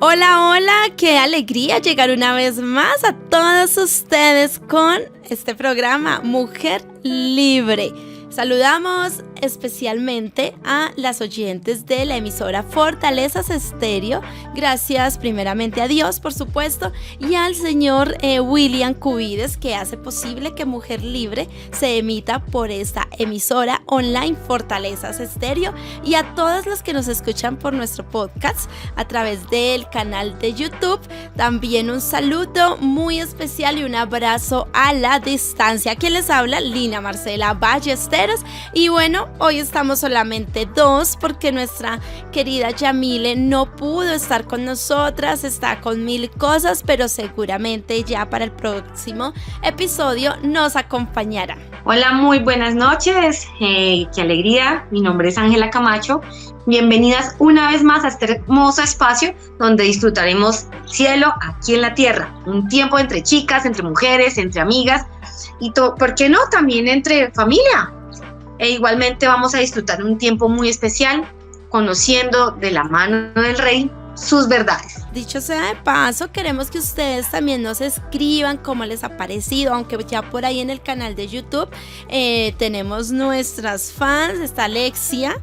Hola, hola, qué alegría llegar una vez más a todos ustedes con este programa Mujer Libre. Saludamos especialmente a las oyentes de la emisora Fortalezas Estéreo. Gracias primeramente a Dios, por supuesto, y al señor William Cubides, que hace posible que Mujer Libre se emita por esta emisora online Fortalezas Estéreo, y a todos los que nos escuchan por nuestro podcast a través del canal de YouTube. También un saludo muy especial y un abrazo a la distancia. ¿Quién les habla? Lina Marcela Ballesteros. Y bueno, hoy estamos solamente dos porque nuestra querida Yamile no pudo estar con nosotras, está con mil cosas, pero seguramente ya para el próximo episodio nos acompañará. Hola, muy buenas noches, qué alegría, mi nombre es Ángela Camacho, bienvenidas una vez más a este hermoso espacio donde disfrutaremos cielo aquí en la tierra, un tiempo entre chicas, entre mujeres, entre amigas y ¿por qué no? También entre familia. E igualmente vamos a disfrutar un tiempo muy especial conociendo de la mano del Rey sus verdades. Dicho sea de paso, queremos que ustedes también nos escriban cómo les ha parecido, aunque ya por ahí en el canal de YouTube tenemos nuestras fans. Está Alexia,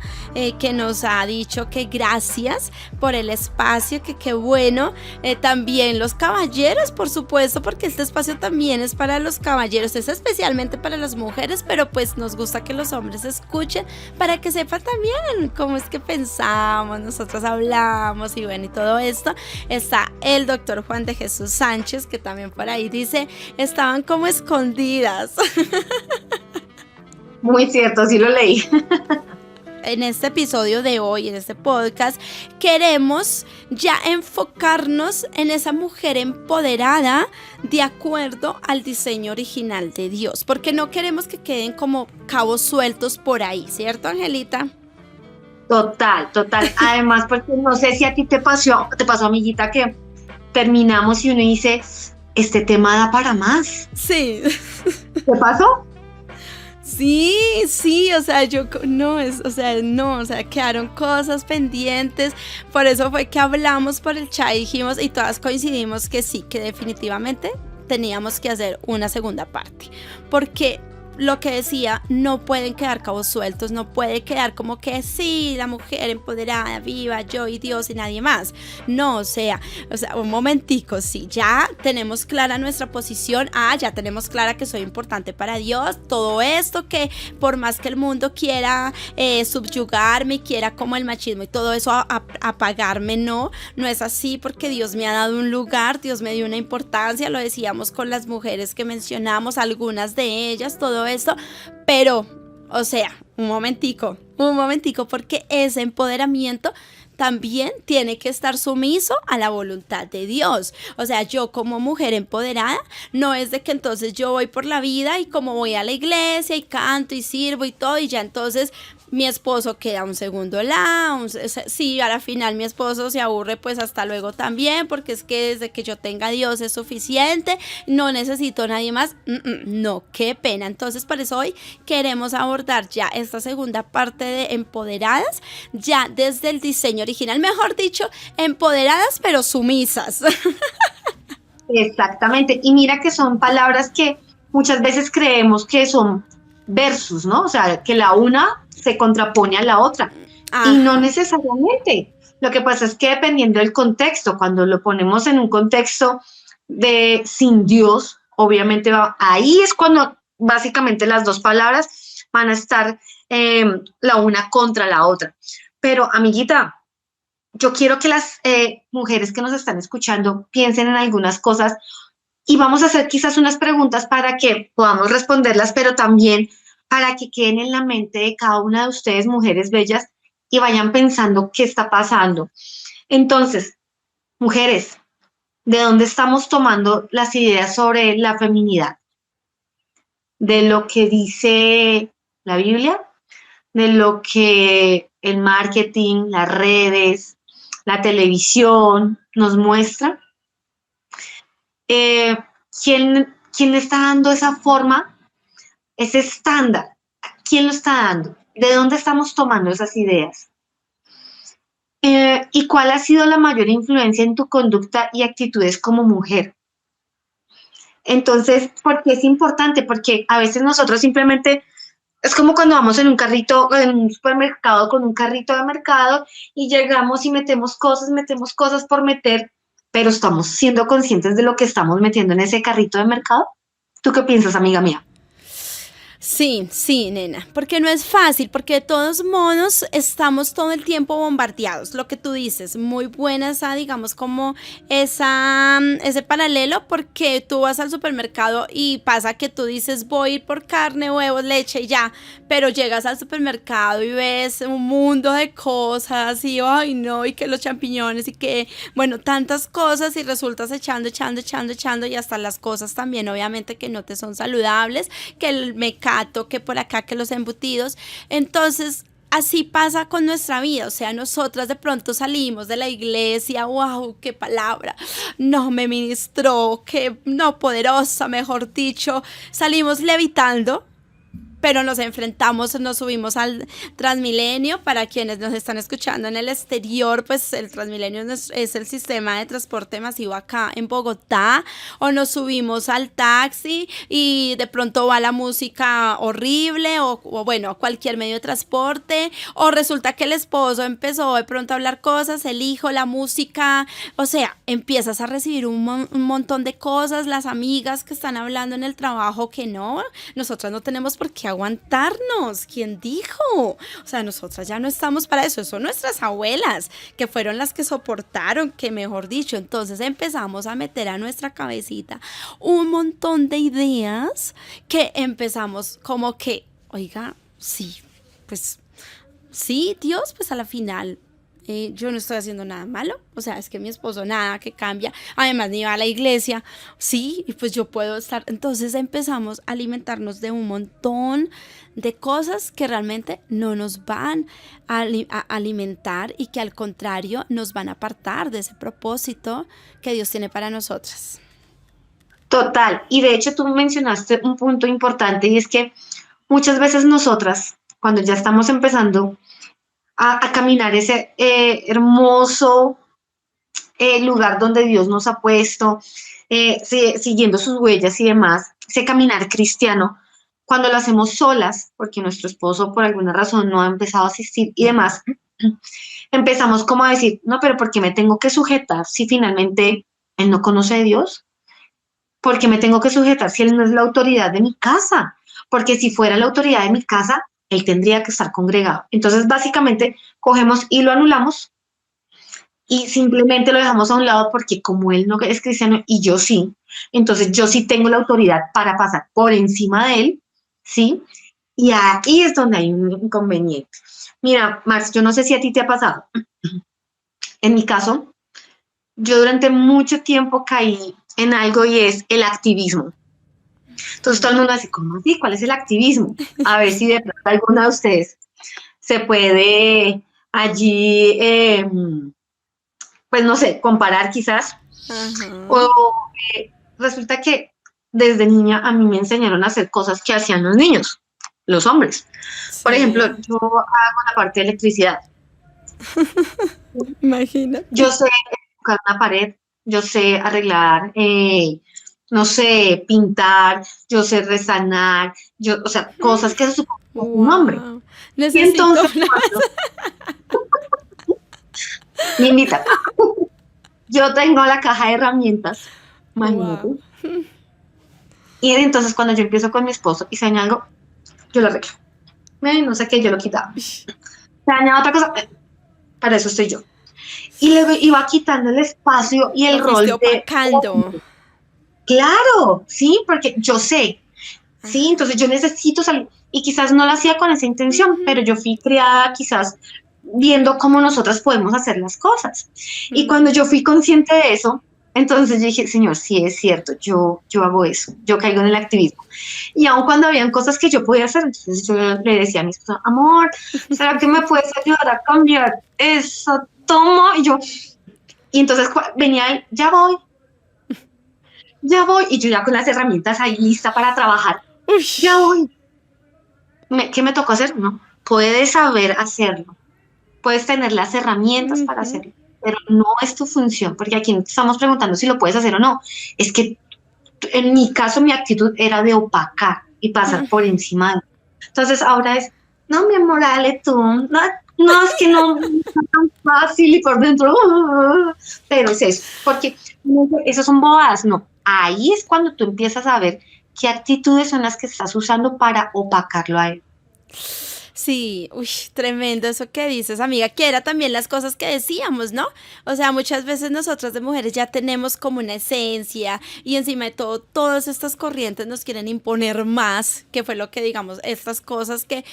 que nos ha dicho que gracias por el espacio, que qué bueno. También los caballeros, por supuesto, porque este espacio también es para los caballeros, es especialmente para las mujeres, pero pues nos gusta que los hombres escuchen para que sepan también cómo es que pensamos, nosotros hablamos y bueno, y todo esto. Está el doctor Juan de Jesús Sánchez, que también por ahí dice, estaban como escondidas. Muy cierto, sí lo leí. En este episodio de hoy, en este podcast, queremos ya enfocarnos en esa mujer empoderada de acuerdo al diseño original de Dios, porque no queremos que queden como cabos sueltos por ahí, ¿cierto, Angelita? Total. Además, porque no sé si a ti te pasó, amiguita, que terminamos y uno dice, este tema da para más. Sí. ¿Te pasó? Sí, o sea, quedaron cosas pendientes. Por eso fue que hablamos por el chat y dijimos, y todas coincidimos que sí, que definitivamente teníamos que hacer una segunda parte. Porque lo que decía, no pueden quedar cabos sueltos, no puede quedar como que sí, la mujer empoderada, viva, yo y Dios y nadie más. No, o sea, un momentico, sí, ya tenemos clara nuestra posición, ya tenemos clara que soy importante para Dios, todo esto que por más que el mundo quiera subyugarme, quiera como el machismo y todo eso apagarme, no es así, porque Dios me ha dado un lugar, Dios me dio una importancia, lo decíamos con las mujeres que mencionamos, algunas de ellas, todo esto, pero, o sea, un momentico, porque ese empoderamiento también tiene que estar sumiso a la voluntad de Dios. O sea, yo como mujer empoderada, no es de que entonces yo voy por la vida y como voy a la iglesia y canto y sirvo y todo, y ya entonces mi esposo queda un segundo lado. Sí, a la final mi esposo se aburre, pues hasta luego también, porque es que desde que yo tenga a Dios es suficiente, no necesito a nadie más. No, qué pena. Entonces, por eso hoy queremos abordar ya esta segunda parte de empoderadas, ya desde el diseño original, mejor dicho, empoderadas pero sumisas. Exactamente. Y mira que son palabras que muchas veces creemos que son versus, ¿no? O sea, que la una se contrapone a la otra. Y no necesariamente. Lo que pasa es que dependiendo del contexto, cuando lo ponemos en un contexto de sin Dios, obviamente ahí es cuando básicamente las dos palabras van a estar la una contra la otra. Pero, amiguita, yo quiero que las mujeres que nos están escuchando piensen en algunas cosas y vamos a hacer quizás unas preguntas para que podamos responderlas, pero también para que queden en la mente de cada una de ustedes, mujeres bellas, y vayan pensando qué está pasando. Entonces, mujeres, ¿de dónde estamos tomando las ideas sobre la feminidad? ¿De lo que dice la Biblia? ¿De lo que el marketing, las redes, la televisión nos muestra? ¿Quién le está dando esa forma, ese estándar? ¿Quién lo está dando? ¿De dónde estamos tomando esas ideas? ¿Y cuál ha sido la mayor influencia en tu conducta y actitudes como mujer? Entonces, ¿por qué es importante? Porque a veces nosotros simplemente, es como cuando vamos en un carrito, en un supermercado con un carrito de mercado y llegamos y metemos cosas por meter, pero estamos siendo conscientes de lo que estamos metiendo en ese carrito de mercado. ¿Tú qué piensas, amiga mía? Sí, sí, nena, porque no es fácil, porque de todos modos estamos todo el tiempo bombardeados, lo que tú dices, muy buena esa, digamos, como ese paralelo, porque tú vas al supermercado y pasa que tú dices voy a ir por carne, huevos, leche y ya, pero llegas al supermercado y ves un mundo de cosas y ay no, y que los champiñones y que, bueno, tantas cosas y resultas echando y hasta las cosas también, obviamente que no te son saludables, que el mecato, que por acá, que los embutidos. Entonces, así pasa con nuestra vida, o sea, nosotras de pronto salimos de la iglesia, wow, qué palabra, no me ministró, qué no poderosa, mejor dicho, salimos levitando, pero nos enfrentamos, nos subimos al Transmilenio. Para quienes nos están escuchando en el exterior, pues el Transmilenio es el sistema de transporte masivo acá en Bogotá, o nos subimos al taxi y de pronto va la música horrible, o bueno, cualquier medio de transporte, o resulta que el esposo empezó de pronto a hablar cosas, el hijo, la música, o sea, empiezas a recibir un montón de cosas, las amigas que están hablando en el trabajo que no, nosotras no tenemos por qué aguantarnos. ¿Quién dijo? O sea, nosotras ya no estamos para eso. Son nuestras abuelas, que fueron las que soportaron, que mejor dicho. Entonces empezamos a meter a nuestra cabecita un montón de ideas que empezamos como que, oiga, sí, pues sí, Dios, pues a la final yo no estoy haciendo nada malo, o sea, es que mi esposo nada que cambia, además ni va a la iglesia, sí, y pues yo puedo estar, entonces empezamos a alimentarnos de un montón de cosas que realmente no nos van a alimentar y que al contrario nos van a apartar de ese propósito que Dios tiene para nosotras. Total. Y de hecho tú mencionaste un punto importante y es que muchas veces nosotras, cuando ya estamos empezando a caminar ese hermoso lugar donde Dios nos ha puesto, siguiendo sus huellas y demás, ese caminar cristiano, cuando lo hacemos solas, porque nuestro esposo por alguna razón no ha empezado a asistir y demás, empezamos como a decir, no, pero ¿por qué me tengo que sujetar si finalmente él no conoce a Dios? ¿Por qué me tengo que sujetar si él no es la autoridad de mi casa? Porque si fuera la autoridad de mi casa, él tendría que estar congregado. Entonces, básicamente, cogemos y lo anulamos y simplemente lo dejamos a un lado porque como él no es cristiano y yo sí, entonces yo sí tengo la autoridad para pasar por encima de él, ¿sí? Y aquí es donde hay un inconveniente. Mira, Max, yo no sé si a ti te ha pasado. En mi caso, yo durante mucho tiempo caí en algo y es el activismo. Entonces todo el mundo así, ¿cómo así? ¿Cuál es el activismo? A ver si de pronto alguna de ustedes se puede allí, pues no sé, comparar quizás. O resulta que desde niña a mí me enseñaron a hacer cosas que hacían los niños, los hombres. Por ejemplo, Sí. yo hago la parte de electricidad. Imagina. Yo sé tocar una pared, yo sé arreglar, no sé, pintar, yo sé resanar, yo, o sea, cosas que se supone que hace un hombre. Wow. Y Necesito entonces, una. me invita, yo tengo la caja de herramientas, imagínate. Wow. Y entonces cuando yo empiezo con mi esposo y se daña algo, yo lo arreglo. No sé qué, yo lo quitaba. Se daña otra cosa, para eso estoy yo. Y luego iba quitando el espacio y el Lo fuiste rol de... opacando. Claro, sí, porque yo sé, sí, entonces yo necesito salir. Y quizás no lo hacía con esa intención, pero yo fui criada quizás viendo cómo nosotras podemos hacer las cosas. Y cuando yo fui consciente de eso, entonces yo dije, Señor, sí es cierto, yo hago eso, yo caigo en el activismo. Y aun cuando habían cosas que yo podía hacer, entonces yo le decía a mi esposa, amor, ¿será que me puedes ayudar a cambiar eso? Toma, y entonces venía él, ya voy, y yo ya con las herramientas ahí lista para trabajar, Uy. ya voy. ¿Qué me tocó hacer? No, puedes saber hacerlo, puedes tener las herramientas para hacerlo, pero no es tu función, porque aquí no te estamos preguntando si lo puedes hacer o no. Es que en mi caso mi actitud era de opacar y pasar por encima de. Entonces ahora es, no, mi amor, dale tú, no, no, es que no, no es tan fácil y por dentro, pero es eso, porque esas son bobadas, no. Ahí es cuando tú empiezas a ver qué actitudes son las que estás usando para opacarlo a él. Sí, uy, tremendo eso que dices, amiga, que era también las cosas que decíamos, ¿no? O sea, muchas veces nosotras de mujeres ya tenemos como una esencia y encima de todo, todas estas corrientes nos quieren imponer más, que fue lo que digamos, estas cosas que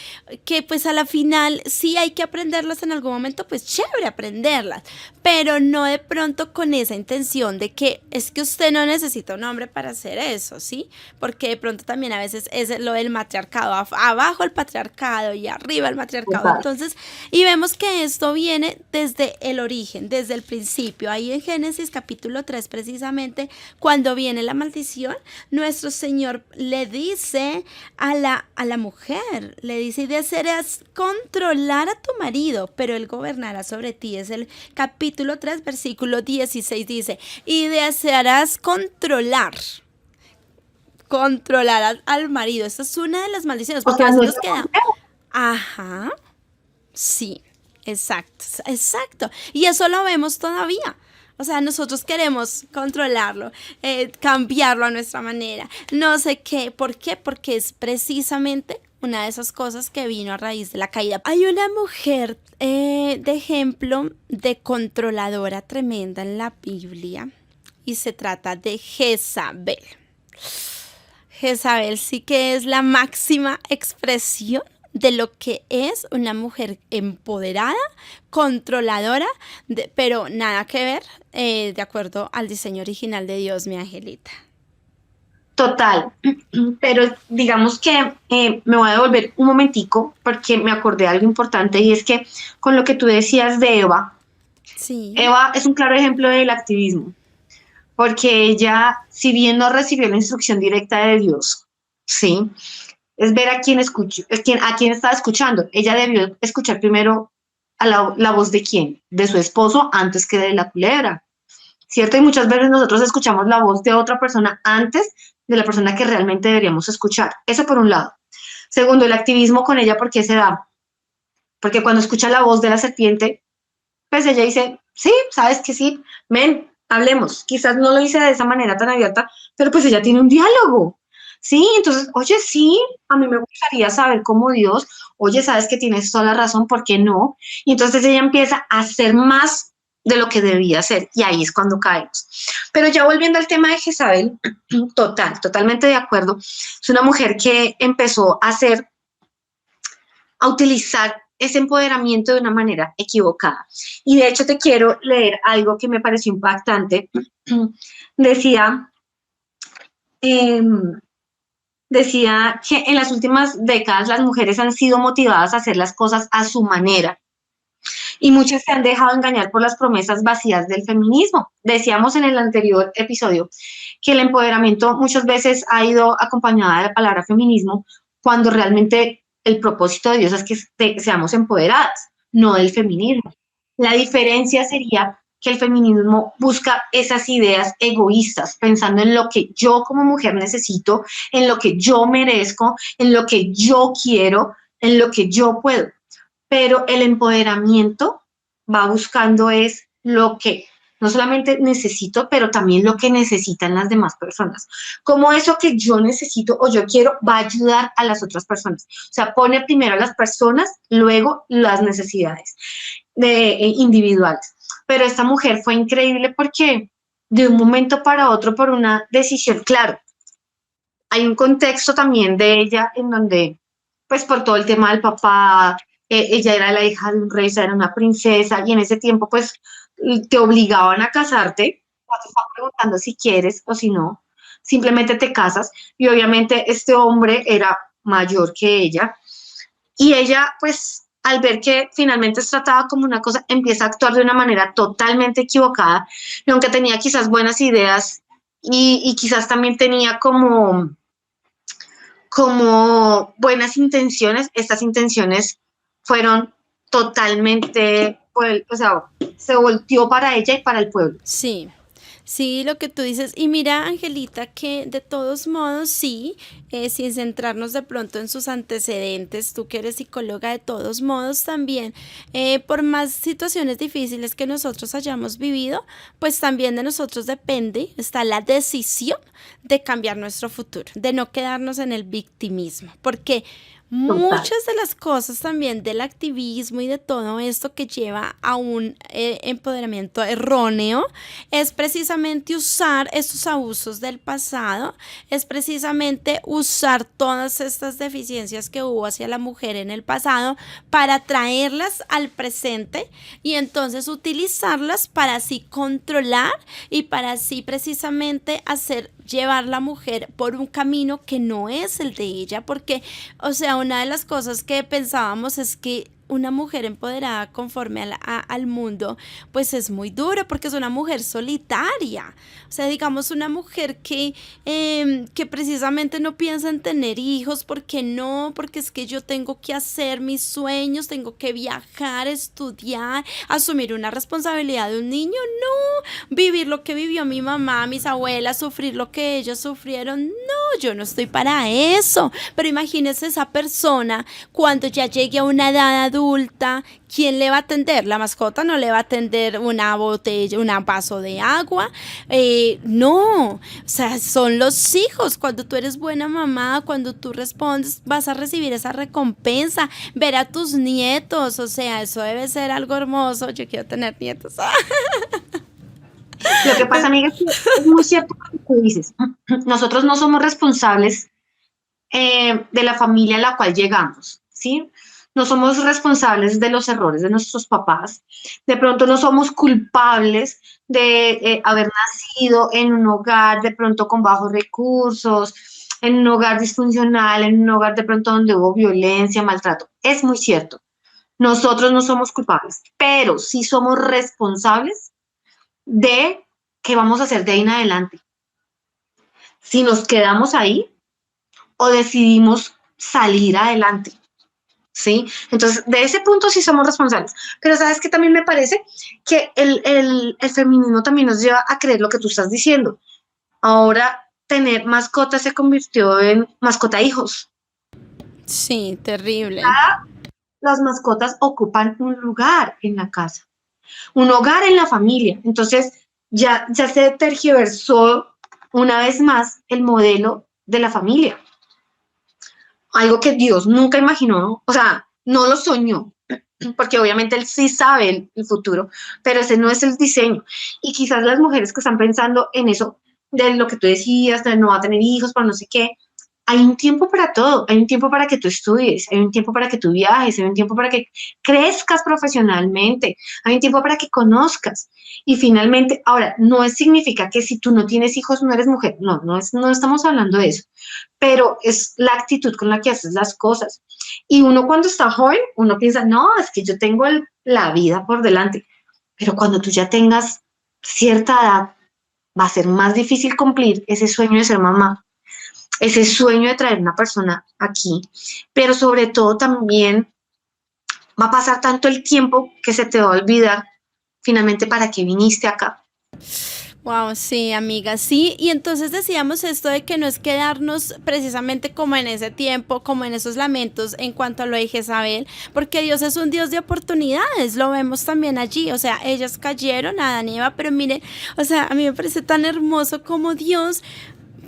pues a la final sí hay que aprenderlas en algún momento, pues chévere aprenderlas, pero no de pronto con esa intención de que es que usted no necesita un hombre para hacer eso, ¿sí? Porque de pronto también a veces es lo del matriarcado, abajo el patriarcado y arriba el matriarcado. Total. Entonces, y vemos que esto viene desde el origen, desde el principio. Ahí en Génesis capítulo 3 precisamente, cuando viene la maldición, nuestro Señor le dice a la mujer, le dice, y desearás controlar a tu marido, pero él gobernará sobre ti. Es el capítulo 3, versículo 16, dice, y desearás controlar al marido. Esta es una de las maldiciones, O porque a sea, veces no nos queda. Ajá, sí, exacto. Y eso lo vemos todavía. O sea, nosotros queremos controlarlo, cambiarlo a nuestra manera, no sé qué. ¿Por qué? Porque es precisamente una de esas cosas que vino a raíz de la caída. Hay una mujer de ejemplo de controladora tremenda en la Biblia y se trata de Jezabel. Jezabel sí que es la máxima expresión de lo que es una mujer empoderada, controladora, pero nada que ver de acuerdo al diseño original de Dios, mi Angelita. Total, pero digamos que me voy a devolver un momentico porque me acordé de algo importante y es que con lo que tú decías de Eva, Sí. Eva es un claro ejemplo del activismo, porque ella, si bien no recibió la instrucción directa de Dios, sí, es ver a quién escuchó, a quién estaba escuchando. Ella debió escuchar primero a la voz de quién, de su esposo antes que de la culebra, ¿cierto? Y muchas veces nosotros escuchamos la voz de otra persona antes de la persona que realmente deberíamos escuchar. Eso por un lado. Segundo, el activismo con ella, ¿por qué se da? Porque cuando escucha la voz de la serpiente, pues ella dice, sí, sabes que sí, ven, hablemos. Quizás no lo hice de esa manera tan abierta, pero pues ella tiene un diálogo. Sí, entonces, oye, sí, a mí me gustaría saber cómo Dios, oye, sabes que tienes toda la razón, ¿por qué no? Y entonces ella empieza a hacer más de lo que debía hacer, y ahí es cuando caemos. Pero ya volviendo al tema de Jezabel, totalmente de acuerdo, es una mujer que empezó a utilizar ese empoderamiento de una manera equivocada. Y de hecho te quiero leer algo que me pareció impactante. Decía, eh, decía que en las últimas décadas las mujeres han sido motivadas a hacer las cosas a su manera y muchas se han dejado engañar por las promesas vacías del feminismo. Decíamos en el anterior episodio que el empoderamiento muchas veces ha ido acompañada de la palabra feminismo cuando realmente el propósito de Dios es que seamos empoderadas, no del feminismo. La diferencia sería que el feminismo busca esas ideas egoístas, pensando en lo que yo como mujer necesito, en lo que yo merezco, en lo que yo quiero, en lo que yo puedo. Pero el empoderamiento va buscando es lo que no solamente necesito, pero también lo que necesitan las demás personas. Como eso que yo necesito o yo quiero va a ayudar a las otras personas. O sea, pone primero a las personas, luego las necesidades individuales. Pero esta mujer fue increíble porque de un momento para otro, por una decisión, claro, hay un contexto también de ella en donde, pues por todo el tema del papá, ella era la hija de un rey, era una princesa, y en ese tiempo, pues, te obligaban a casarte, no te estaban preguntando si quieres o si no, simplemente te casas, y obviamente este hombre era mayor que ella, y ella, pues, al ver que finalmente es tratada como una cosa, empieza a actuar de una manera totalmente equivocada, y aunque tenía quizás buenas ideas, y quizás también tenía como buenas intenciones, estas intenciones fueron totalmente, pues, o sea, se volteó para ella y para el pueblo. Sí. Sí, lo que tú dices. Y mira, Angelita, que de todos modos, sí, sin centrarnos de pronto en sus antecedentes, tú que eres psicóloga, de todos modos también, por más situaciones difíciles que nosotros hayamos vivido, pues también de nosotros depende, está la decisión de cambiar nuestro futuro, de no quedarnos en el victimismo, porque Total. muchas de las cosas también del activismo y de todo esto que lleva a un empoderamiento erróneo es precisamente usar estos abusos del pasado, es precisamente usar todas estas deficiencias que hubo hacia la mujer en el pasado para traerlas al presente y entonces utilizarlas para así controlar y para así precisamente hacer llevar la mujer por un camino que no es el de ella, porque, o sea, una de las cosas que pensábamos es que una mujer empoderada conforme al mundo, pues es muy duro porque es una mujer solitaria. O sea, digamos, una mujer que precisamente no piensa en tener hijos, porque no, porque es que yo tengo que hacer mis sueños, tengo que viajar, estudiar, asumir una responsabilidad de un niño, no, vivir lo que vivió mi mamá, mis abuelas, sufrir lo que ellos sufrieron, no, yo no estoy para eso. Pero imagínese esa persona cuando ya llegue a una edad adulta, ¿quién le va a atender? La mascota no le va a atender una botella, un vaso de agua. No, o sea, son los hijos. Cuando tú eres buena mamá, cuando tú respondes, vas a recibir esa recompensa. Ver a tus nietos, o sea, eso debe ser algo hermoso. Yo quiero tener nietos. Lo que pasa, amiga, es que es muy cierto lo que tú dices. Nosotros no somos responsables de la familia a la cual llegamos, ¿sí? No somos responsables de los errores de nuestros papás. De pronto no somos culpables de haber nacido en un hogar de pronto con bajos recursos, en un hogar disfuncional, en un hogar de pronto donde hubo violencia, maltrato. Es muy cierto. Nosotros no somos culpables, pero sí somos responsables de qué vamos a hacer de ahí en adelante. Si nos quedamos ahí o decidimos salir adelante, ¿sí? Entonces, de ese punto sí somos responsables. Pero ¿sabes qué también me parece? Que el feminismo también nos lleva a creer lo que tú estás diciendo. Ahora, tener mascotas se convirtió en mascota hijos. Sí, terrible. Las mascotas ocupan un lugar en la casa, un hogar en la familia. Entonces, ya se tergiversó una vez más el modelo de la familia. Algo que Dios nunca imaginó, ¿no? O sea, no lo soñó, porque obviamente Él sí sabe el futuro, pero ese no es el diseño. Y quizás las mujeres que están pensando en eso, de lo que tú decías, de no va a tener hijos, para no sé qué, hay un tiempo para todo, hay un tiempo para que tú estudies, hay un tiempo para que tú viajes, hay un tiempo para que crezcas profesionalmente, hay un tiempo para que conozcas. Y finalmente, ahora, no significa que si tú no tienes hijos no eres mujer, no estamos hablando de eso, pero es la actitud con la que haces las cosas. Y uno cuando está joven, uno piensa, no, es que yo tengo la vida por delante, pero cuando tú ya tengas cierta edad, va a ser más difícil cumplir ese sueño de ser mamá, ese sueño de traer una persona aquí, pero sobre todo también va a pasar tanto el tiempo que se te va a olvidar finalmente para qué viniste acá. Wow, sí, amiga, sí. Y entonces decíamos esto de que no es quedarnos precisamente como en ese tiempo, como en esos lamentos en cuanto a lo de Jezabel, porque Dios es un Dios de oportunidades, lo vemos también allí. O sea, ellas cayeron, Adán y Eva, pero miren, o sea, a mí me parece tan hermoso como Dios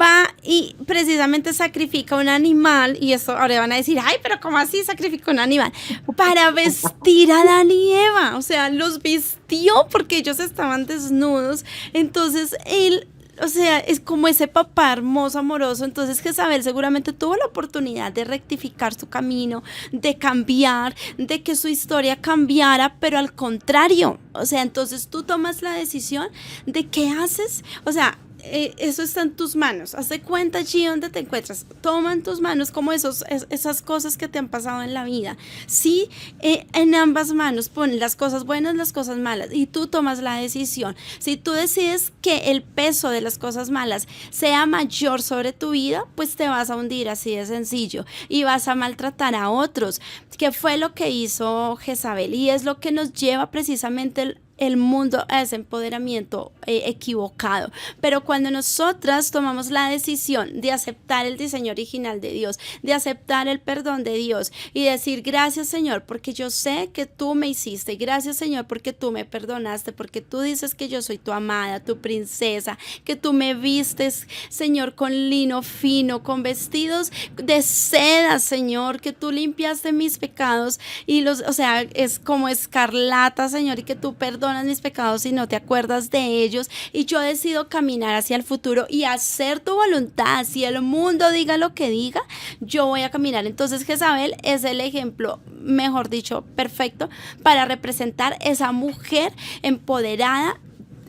va y precisamente sacrifica un animal, y esto ahora van a decir, ay, pero ¿cómo así sacrifica un animal? Para vestir a Adán y Eva, o sea, los vistió porque ellos estaban desnudos, entonces él, o sea, es como ese papá hermoso, amoroso. Entonces Jezabel seguramente tuvo la oportunidad de rectificar su camino, de cambiar, de que su historia cambiara, pero al contrario, o sea, entonces tú tomas la decisión de qué haces, o sea, eso está en tus manos. Haz de cuenta allí donde te encuentras. Toma en tus manos como esas cosas que te han pasado en la vida. Sí, en ambas manos pon las cosas buenas, las cosas malas, y tú tomas la decisión. Si tú decides que el peso de las cosas malas sea mayor sobre tu vida, pues te vas a hundir, así de sencillo, y vas a maltratar a otros, que fue lo que hizo Jezabel, y es lo que nos lleva precisamente el mundo a ese empoderamiento equivocado. Pero cuando nosotras tomamos la decisión de aceptar el diseño original de Dios, de aceptar el perdón de Dios y decir gracias, Señor, porque yo sé que tú me hiciste, gracias, Señor, porque tú me perdonaste, porque tú dices que yo soy tu amada, tu princesa, que tú me vistes, Señor, con lino fino, con vestidos de seda, Señor, que tú limpiaste mis pecados y o sea, es como escarlata, Señor, y que tú perdonas mis pecados y no te acuerdas de ellos, y yo decido caminar hacia el futuro y hacer tu voluntad. Si el mundo diga lo que diga, yo voy a caminar. Entonces Jezabel es el ejemplo, mejor dicho, perfecto para representar esa mujer empoderada,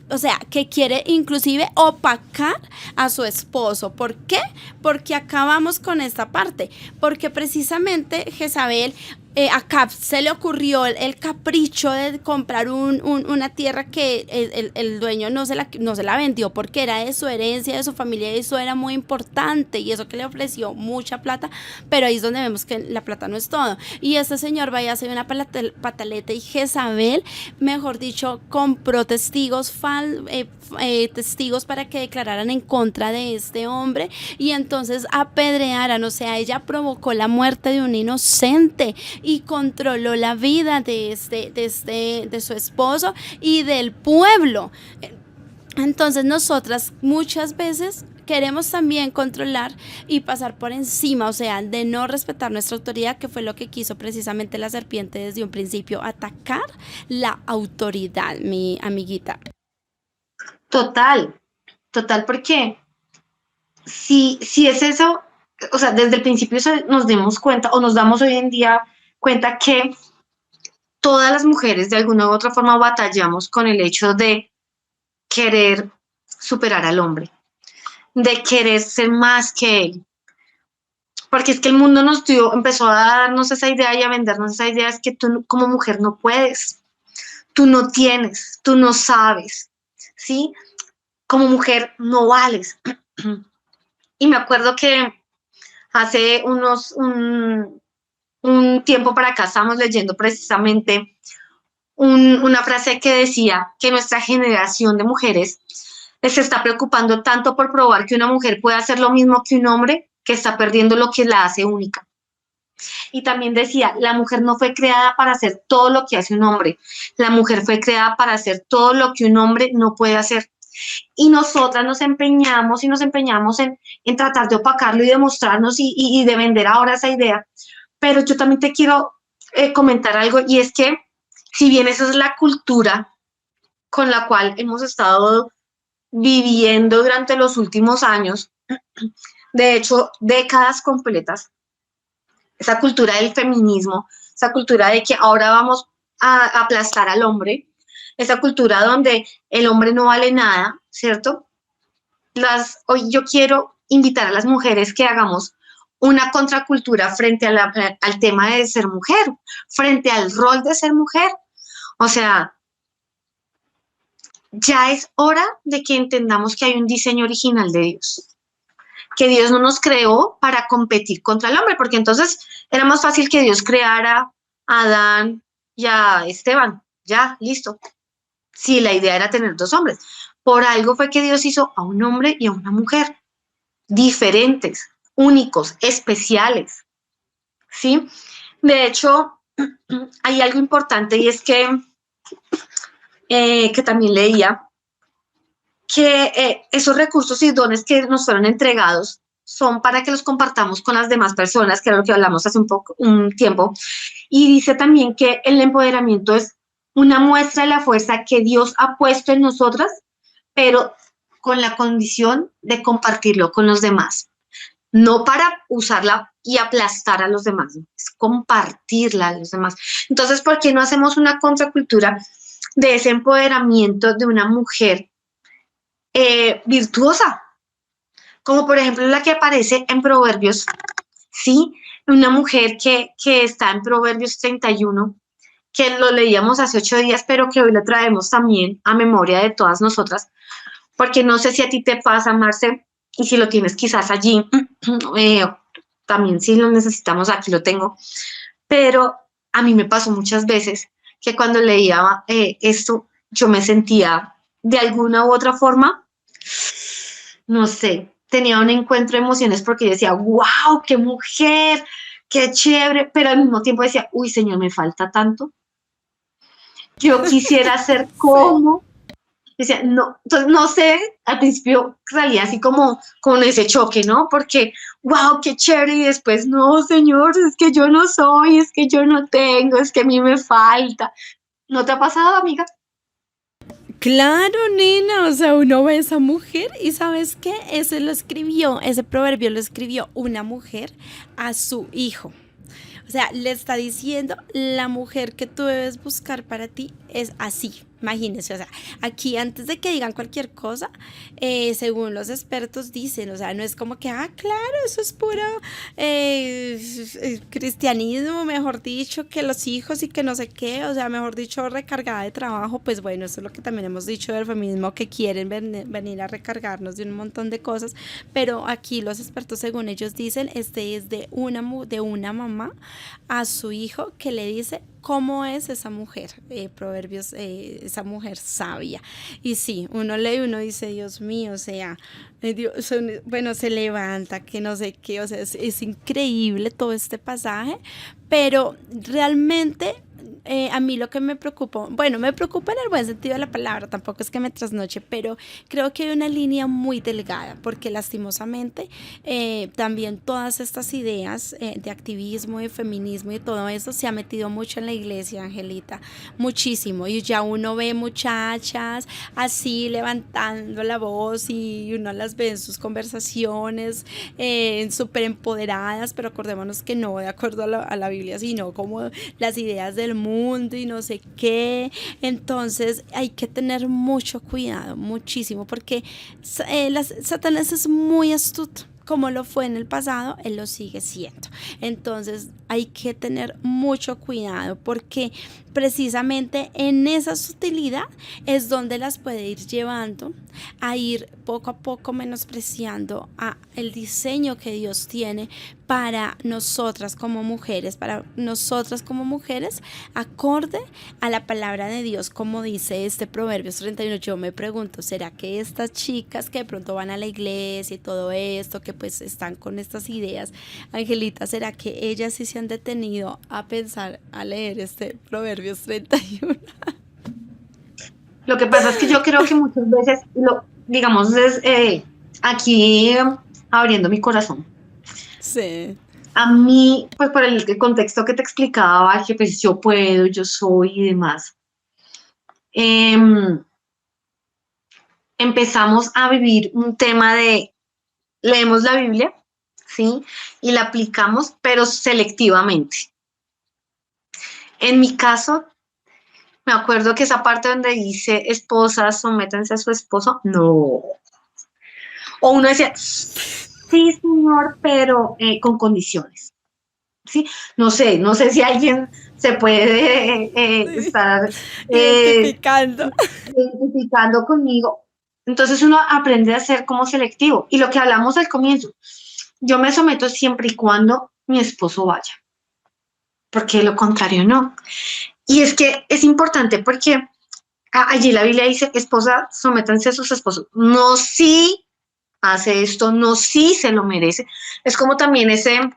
o sea, que quiere inclusive opacar a su esposo. ¿Por qué? Porque acabamos con esta parte, porque precisamente Jezabel, a Acab se le ocurrió el capricho de comprar una tierra que el dueño no se la vendió porque era de su herencia, de su familia, y eso era muy importante, y eso que le ofreció mucha plata, pero ahí es donde vemos que la plata no es todo. Y este señor vaya a hacer una pataleta, y Jezabel, mejor dicho, compró testigos testigos para que declararan en contra de este hombre, y entonces apedrearan. O sea, ella provocó la muerte de un inocente y controló la vida de su esposo y del pueblo. Entonces nosotras muchas veces queremos también controlar y pasar por encima, o sea, de no respetar nuestra autoridad, que fue lo que quiso precisamente la serpiente desde un principio, atacar la autoridad, mi amiguita. Total, total, porque si es eso, o sea, desde el principio nos demos cuenta, o nos damos hoy en día cuenta que todas las mujeres de alguna u otra forma batallamos con el hecho de querer superar al hombre, de querer ser más que él. Porque es que el mundo empezó a darnos esa idea y a vendernos esa idea, es que tú como mujer no puedes, tú no tienes, tú no sabes, ¿sí? Como mujer no vales. Y me acuerdo que hace un tiempo para acá estábamos leyendo precisamente una frase que decía que nuestra generación de mujeres se está preocupando tanto por probar que una mujer puede hacer lo mismo que un hombre, que está perdiendo lo que la hace única. Y también decía, la mujer no fue creada para hacer todo lo que hace un hombre, la mujer fue creada para hacer todo lo que un hombre no puede hacer. Y nosotras nos empeñamos en tratar de opacarlo y demostrarnos y de vender ahora esa idea. Pero yo también te quiero comentar algo, y es que si bien esa es la cultura con la cual hemos estado viviendo durante los últimos años, de hecho, décadas completas, esa cultura del feminismo, esa cultura de que ahora vamos a aplastar al hombre, esa cultura donde el hombre no vale nada, ¿cierto? Hoy yo quiero invitar a las mujeres que hagamos una contracultura frente al tema de ser mujer, frente al rol de ser mujer. O sea, ya es hora de que entendamos que hay un diseño original de Dios, que Dios no nos creó para competir contra el hombre, porque entonces era más fácil que Dios creara a Adán y a Esteban, ya, listo. Sí, la idea era tener dos hombres. Por algo fue que Dios hizo a un hombre y a una mujer, diferentes, únicos, especiales, ¿sí? De hecho, hay algo importante, y es que también leía que esos recursos y dones que nos fueron entregados son para que los compartamos con las demás personas, que era lo que hablamos hace un tiempo. Y dice también que el empoderamiento es una muestra de la fuerza que Dios ha puesto en nosotras, pero con la condición de compartirlo con los demás. No para usarla y aplastar a los demás, es compartirla a los demás. Entonces, ¿por qué no hacemos una contracultura de ese empoderamiento de una mujer virtuosa, como por ejemplo la que aparece en Proverbios, ¿sí? Una mujer que está en Proverbios 31, que lo leíamos hace 8 días, pero que hoy lo traemos también a memoria de todas nosotras, porque no sé si a ti te pasa, Marce, y si lo tienes quizás allí, también si lo necesitamos, aquí lo tengo, pero a mí me pasó muchas veces que cuando leía esto, yo me sentía de alguna u otra forma, no sé, tenía un encuentro de emociones porque decía, wow, qué mujer, qué chévere, pero al mismo tiempo decía, uy, señor, me falta tanto. Yo quisiera ser Sí. como, decía, no, entonces no sé, al principio salía así como con ese choque, ¿no? Porque, wow, qué chévere, y después, no, señor, es que yo no soy, es que yo no tengo, es que a mí me falta. ¿No te ha pasado, amiga? Claro, nena, o sea, uno ve a esa mujer y ¿sabes qué? Ese proverbio lo escribió una mujer a su hijo. O sea, le está diciendo, la mujer que tú debes buscar para ti es así. Imagínense, o sea, aquí antes de que digan cualquier cosa, según los expertos dicen, o sea, no es como que, claro, eso es puro cristianismo, mejor dicho, que los hijos y que no sé qué, o sea, mejor dicho, recargada de trabajo, pues bueno, eso es lo que también hemos dicho del feminismo, que quieren venir a recargarnos de un montón de cosas, pero aquí los expertos, según ellos dicen, este es de una mamá a su hijo que le dice cómo es esa mujer, proverbios, esa mujer sabia. Y sí, uno lee y uno dice, Dios mío, o sea, Dios, bueno, se levanta, que no sé qué, o sea, es increíble todo este pasaje, pero realmente a mí lo que me preocupa, bueno, me preocupa en el buen sentido de la palabra, tampoco es que me trasnoche, pero creo que hay una línea muy delgada, porque lastimosamente también todas estas ideas de activismo, de feminismo y todo eso se ha metido mucho en la iglesia, Angelita, muchísimo, y ya uno ve muchachas así levantando la voz y uno las ve en sus conversaciones súper empoderadas, pero acordémonos que no de acuerdo a la Biblia, sino como las ideas del mundo y no sé qué. Entonces hay que tener mucho cuidado, muchísimo, porque Satanás es muy astuto. Como lo fue en el pasado, él lo sigue siendo. Entonces hay que tener mucho cuidado porque precisamente en esa sutilidad es donde las puede ir llevando a ir poco a poco menospreciando a el diseño que Dios tiene para nosotras como mujeres, acorde a la palabra de Dios, como dice este Proverbios 31. Yo me pregunto, ¿será que estas chicas que de pronto van a la iglesia y todo esto, que pues están con estas ideas, Angelita, será que ellas sí se han detenido a pensar, a leer este Proverbios 31? Lo que pasa es que yo creo que muchas veces, digamos, es aquí abriendo mi corazón. Sí. A mí, pues por el contexto que te explicaba, que pues yo puedo, yo soy y demás, em, empezamos a vivir un tema de leemos la Biblia, ¿sí? Y la aplicamos, pero selectivamente. En mi caso, me acuerdo que esa parte donde dice esposas, sométanse a su esposo, no. O uno decía, sí, señor, pero con condiciones. ¿Sí? No sé si alguien se puede Sí. estar Identificando. identificando conmigo. Entonces uno aprende a ser como selectivo. Y lo que hablamos al comienzo, yo me someto siempre y cuando mi esposo vaya, porque de lo contrario no. Y es que es importante porque allí la Biblia dice, esposa, sométanse a sus esposos. No si hace esto, no si se lo merece. Es como también esa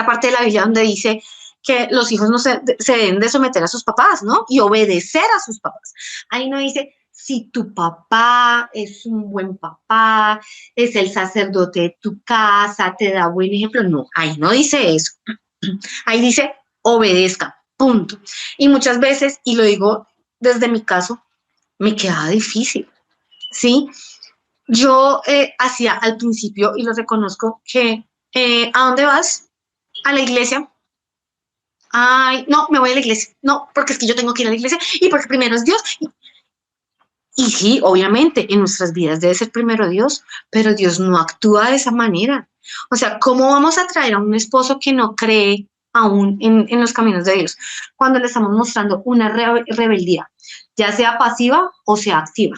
parte de la Biblia donde dice que los hijos no se deben de someter a sus papás, ¿no? Y obedecer a sus papás. Ahí no dice, si tu papá es un buen papá, es el sacerdote de tu casa, te da buen ejemplo. No, ahí no dice eso. Ahí dice, obedezca, punto. Y muchas veces, y lo digo desde mi caso, me quedaba difícil, ¿sí? Yo hacía al principio, y lo reconozco, que ¿a dónde vas? A la iglesia. Ay, no, me voy a la iglesia. No, porque es que yo tengo que ir a la iglesia y porque primero es Dios. Y sí, obviamente, en nuestras vidas debe ser primero Dios, pero Dios no actúa de esa manera. O sea, ¿cómo vamos a traer a un esposo que no cree aún en los caminos de Dios cuando le estamos mostrando una rebeldía, ya sea pasiva o sea activa?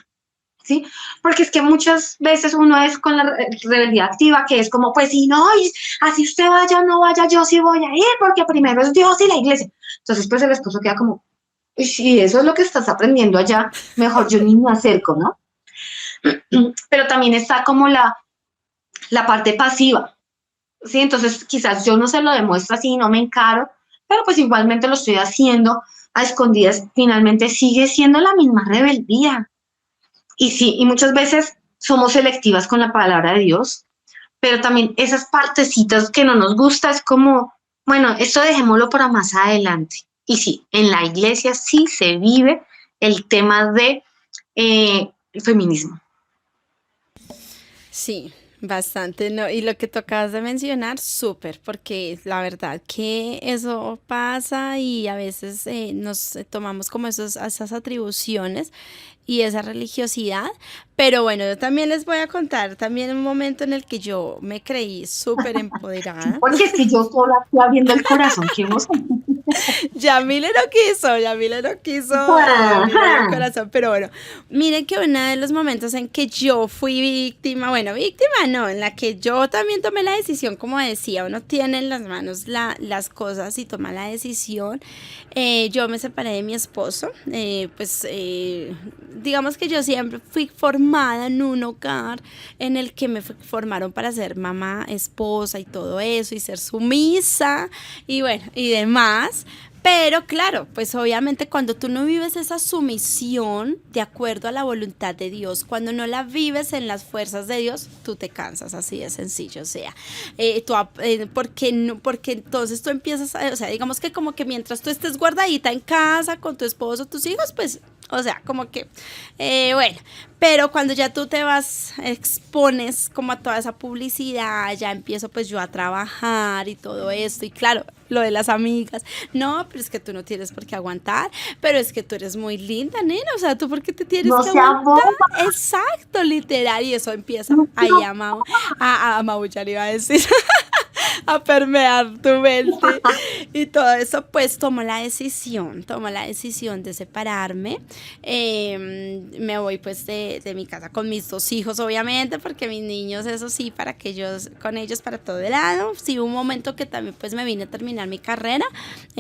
¿Sí? Porque es que muchas veces uno es con la rebeldía activa, que es como, pues si no, así usted vaya o no vaya, yo sí voy a ir, porque primero es Dios y la iglesia. Entonces, pues el esposo queda como, si eso es lo que estás aprendiendo allá, mejor yo ni me acerco, ¿no? Pero también está como la parte pasiva, ¿sí? Entonces quizás yo no se lo demuestro así, no me encaro, pero pues igualmente lo estoy haciendo a escondidas, finalmente sigue siendo la misma rebeldía. Y sí, y muchas veces somos selectivas con la palabra de Dios, pero también esas partecitas que no nos gusta es como, bueno, esto dejémoslo para más adelante. Y sí, en la iglesia sí se vive el tema de el feminismo. Sí, bastante, ¿no? Y lo que tú acabas de mencionar, súper, porque la verdad que eso pasa y a veces nos tomamos como esas atribuciones y esa religiosidad. Pero bueno, yo también les voy a contar también un momento en el que yo me creí súper empoderada. Porque es que yo sola estoy abriendo el corazón, ¿qué vos? Yamile no quiso abrirme el corazón, pero bueno, miren que uno de los momentos en que yo fui víctima, bueno, víctima no, en la que yo también tomé la decisión, como decía, uno tiene en las manos las cosas y toma la decisión. Yo me separé de mi esposo, digamos que yo siempre fui formada en un hogar en el que me formaron para ser mamá, esposa y todo eso, y ser sumisa y bueno, y demás. Pero claro, pues obviamente cuando tú no vives esa sumisión de acuerdo a la voluntad de Dios, cuando no la vives en las fuerzas de Dios, tú te cansas, así de sencillo. O sea, porque entonces tú empiezas o sea, digamos que como que mientras tú estés guardadita en casa con tu esposo, tus hijos, pues, o sea, como que, bueno, pero cuando ya tú te vas, expones como a toda esa publicidad, ya empiezo pues yo a trabajar y todo esto, y claro, lo de las amigas, no, pero es que tú no tienes por qué aguantar, pero es que tú eres muy linda, nena, o sea, tú por qué te tienes No que sea aguantar, boba. exacto, literal, y eso empieza No ahí sea a maullar, iba a decir, a permear tu mente y todo eso, pues tomo la decisión de separarme. Me voy pues de mi casa con mis dos hijos, obviamente, porque mis niños, eso sí, para que ellos, con ellos para todo lado. Sí, hubo un momento que también pues me vine a terminar mi carrera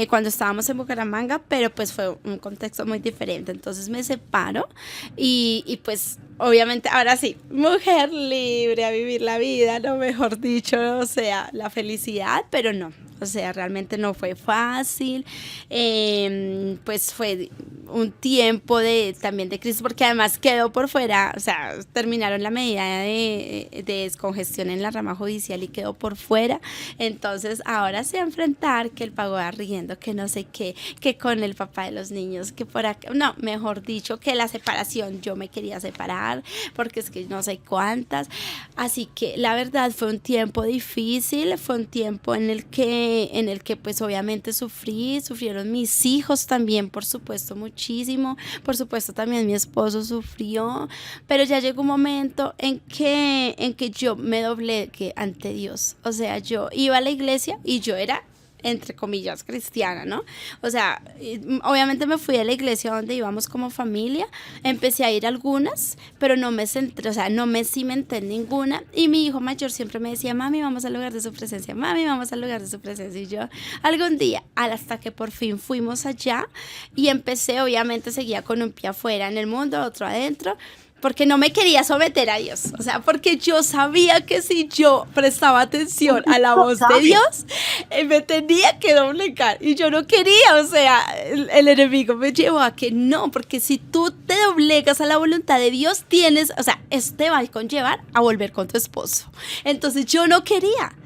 cuando estábamos en Bucaramanga, pero pues fue un contexto muy diferente. Entonces me separo y pues obviamente, ahora sí, mujer libre a vivir la vida, lo mejor dicho, o sea, la felicidad, pero no, o sea, realmente no fue fácil, pues fue un tiempo también de crisis, porque además quedó por fuera, o sea, terminaron la medida de descongestión en la rama judicial y quedó por fuera, entonces ahora se va a enfrentar que el pago de arriendo, que no sé qué, que con el papá de los niños, que por acá, no, mejor dicho, que la separación, yo me quería separar, porque es que no sé cuántas, así que la verdad fue un tiempo difícil, fue un tiempo en el que pues obviamente sufrieron mis hijos también, por supuesto muchísimo, por supuesto también mi esposo sufrió, pero ya llegó un momento en que yo me doblegué ante Dios, o sea, yo iba a la iglesia y yo era entre comillas cristiana, ¿no? O sea, obviamente me fui a la iglesia donde íbamos como familia, empecé a ir a algunas, pero no me centré, o sea, no me cimenté en ninguna, y mi hijo mayor siempre me decía, mami, vamos al lugar de su presencia, mami, vamos al lugar de su presencia, y yo, algún día, hasta que por fin fuimos allá, y empecé, obviamente seguía con un pie afuera en el mundo, otro adentro, porque no me quería someter a Dios, o sea, porque yo sabía que si yo prestaba atención a la voz de Dios, me tenía que doblegar, y yo no quería, o sea, el enemigo me llevó a que no, porque si tú te doblegas a la voluntad de Dios, tienes, o sea, esto te va a conllevar a volver con tu esposo, entonces yo no quería,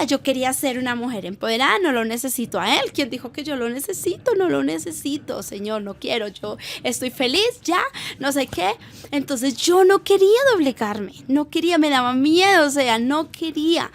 yo quería ser una mujer empoderada, no lo necesito a él, ¿quién dijo que yo lo necesito? No lo necesito, Señor, no quiero, yo estoy feliz ya, no sé qué. Entonces yo no quería doblegarme, no quería, me daba miedo, o sea, no quería.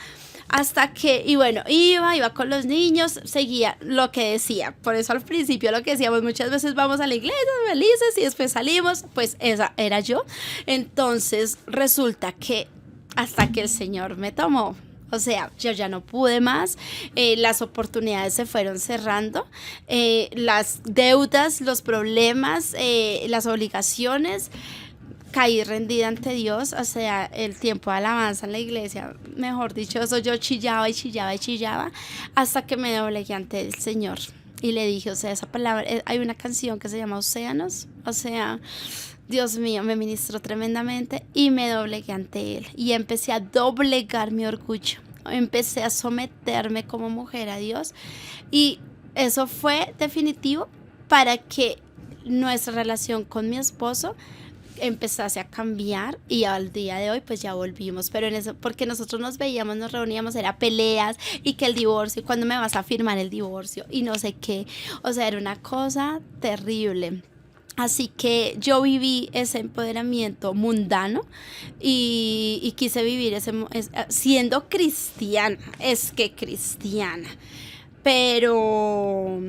Hasta que, y bueno, iba con los niños, seguía lo que decía. Por eso al principio lo que decíamos, muchas veces vamos a la iglesia felices y después salimos, pues esa era yo. Entonces resulta que hasta que el Señor me tomó. O sea, yo ya no pude más, las oportunidades se fueron cerrando, las deudas, los problemas, las obligaciones, caí rendida ante Dios. O sea, el tiempo de alabanza en la iglesia, mejor dicho, eso yo chillaba y chillaba y chillaba, hasta que me doblegué ante el Señor. Y le dije, o sea, esa palabra, hay una canción que se llama Océanos, o sea, Dios mío, me ministró tremendamente y me doblegué ante Él. Y empecé a doblegar mi orgullo. Empecé a someterme como mujer a Dios. Y eso fue definitivo para que nuestra relación con mi esposo empezase a cambiar, y al día de hoy pues ya volvimos, pero en eso, porque nosotros nos veíamos, nos reuníamos, era peleas y que el divorcio, y cuándo me vas a firmar el divorcio y no sé qué, o sea, era una cosa terrible. Así que yo viví ese empoderamiento mundano y quise vivir siendo cristiana, es que cristiana. Pero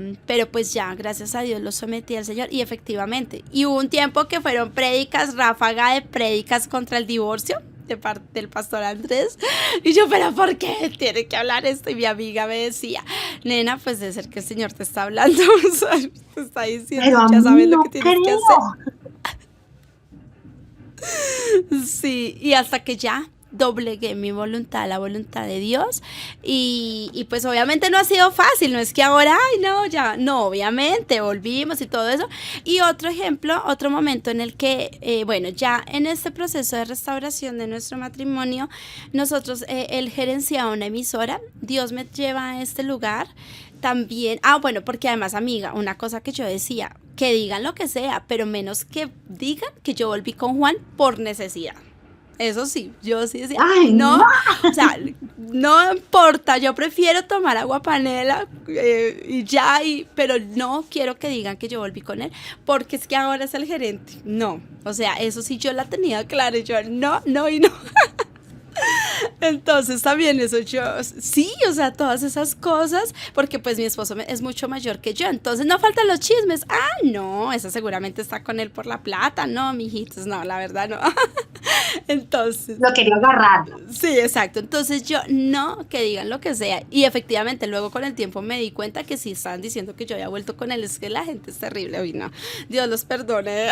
pues ya, gracias a Dios lo sometí al Señor y efectivamente. Y hubo un tiempo que fueron prédicas, ráfaga de prédicas contra el divorcio de parte del pastor Andrés. Y yo, pero ¿por qué tiene que hablar esto? Y mi amiga me decía, nena, pues debe ser que el Señor te está hablando, o sea, te está diciendo, pero ya sabes lo que tienes creo. que hacer. Sí, y hasta que ya doblegué mi voluntad a la voluntad de Dios y pues obviamente no ha sido fácil, no es que ahora, ay no, ya, no, obviamente volvimos y todo eso. Y otro ejemplo, otro momento en el que, bueno, ya en este proceso de restauración de nuestro matrimonio, nosotros, él gerenciaba una emisora, Dios me lleva a este lugar. También, bueno, porque además, amiga, una cosa que yo decía, que digan lo que sea, pero menos que digan que yo volví con Juan por necesidad. Eso sí, yo sí decía, Ay, no, no. o sea, no importa, yo prefiero tomar agua panela y ya, pero no quiero que digan que yo volví con él, porque es que ahora es el gerente. No, o sea, eso sí yo la tenía clara, y yo no, no y no. Entonces también eso yo, sí, o sea, todas esas cosas, porque pues mi esposo es mucho mayor que yo, entonces no faltan los chismes. No, esa seguramente está con él por la plata. No, mijitos, no, la verdad no. Entonces, Lo quería agarrar. sí, exacto. Entonces yo no, que digan lo que sea. Y efectivamente luego con el tiempo me di cuenta que sí estaban diciendo que yo había vuelto con él. Es que la gente es terrible. Uy, no, Dios los perdone.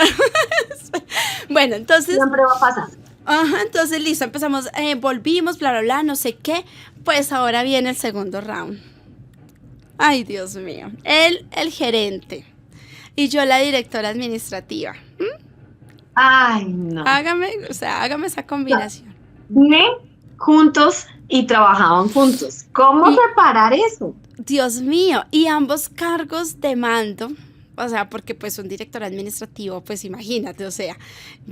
Bueno, entonces Siempre va a pasar. ajá, entonces listo, empezamos, volvimos, bla, bla, bla, no sé qué. Pues ahora viene el segundo round. Ay, Dios mío. Él, el gerente. Y yo la directora administrativa. Ay, no. Hágame esa combinación. Viven juntos y trabajaban juntos. ¿Cómo Y, separar eso? Dios mío, y ambos cargos de mando, o sea, porque pues un director administrativo, pues imagínate, o sea,